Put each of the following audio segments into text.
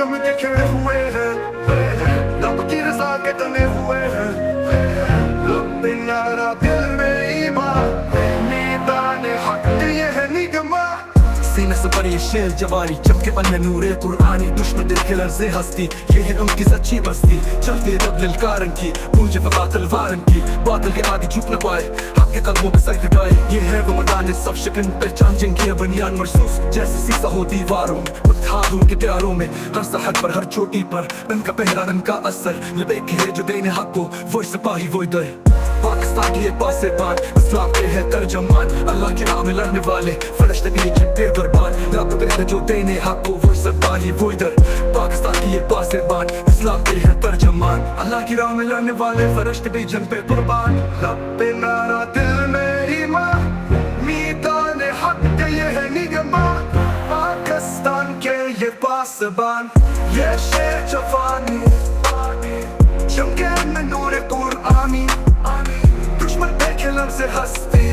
जम के खिले हुए हैं, लब की रज़ा के तने हुए हैं, लब नारा दिल में ईमान, मीदान हक ये है निगमा। सीने से भरी शेर जवानी, चमके पन्ने नूरे कुरानी, दुश्मन दिल के लर्ज़े हस्ती, ये है उनकी सच्ची बस्ती। चलते रब ललकारन की, पूंजे फका तलवारन की, बादल के आगे झुक न पाए, हक के कदमों पे सर झुकाए। ये है वो मैदान सब शिकन पहचान जिनकी है बुनियाद महसूस, जैसे शीशा हो दीवारों में, उत्थान उनके प्यारों में, हर सहद पर हर चोटी पर उनका पहरा उनका असर। लबेक है जो देने हक को, वो सिपाही वो दर। पाकिस्तान की ये पासेबान, इस्लाम के है तर्जमान, अल्लाह के नाम में लड़ने वाले फरिश्ते भी जितने कुर्बान। रब पे जो देने हक को, वो सिपाही वो दर। पाकिस्तान की ये पासेबान, इस्लाम के है तर्जमान, अल्लाह की राह में लड़ने वाले फरिश्ते भी जंग पे कुर्बान। रब पे नारा दिल में ईमान, मीदान हक ये है निगमा। पाकिस्तान के ये पासेबान, ये शेर जवानी, जंगे में नूर कुरानी, दुश्मन देखे लफ्ज़ हस्ती,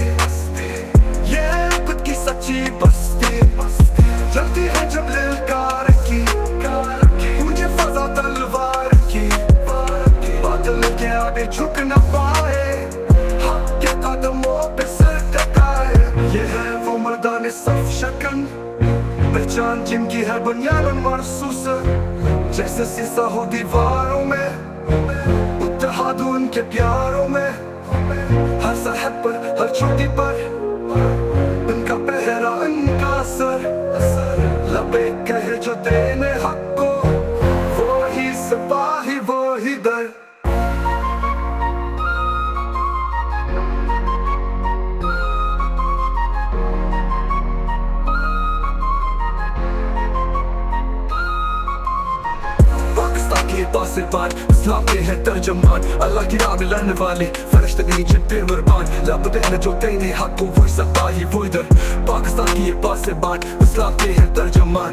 ये खुद की सच्ची बस्ती। जलती है जब ललकार की, मुझे फजा तलवार की, बादल के आगे झुक न पाए, हक के कदमों पे सर टिकाए। ये है वो मर्दान सफ शकन, पहचान जिनकी है बुनियाद महसूस, जैसे शीशा हो दीवारों में, उत्तेहाद उनके प्यारों में, हर सरहद पर हर चोटी पर उनका पहरा उनका असर। लबेक कहे जो देने हक को, वो ही सिपाही वो ही दर। पासेबान, इस्लाम के है तर्जमान, अल्लाह की राह में लड़ने वाले फरिश्ते नहीं जिन पे कुर्बान। लब देने जो देने हक को, वो सिपाही वो दर। पाकिस्तान की ये पासेबान, इस्लाम के है तर्जमान।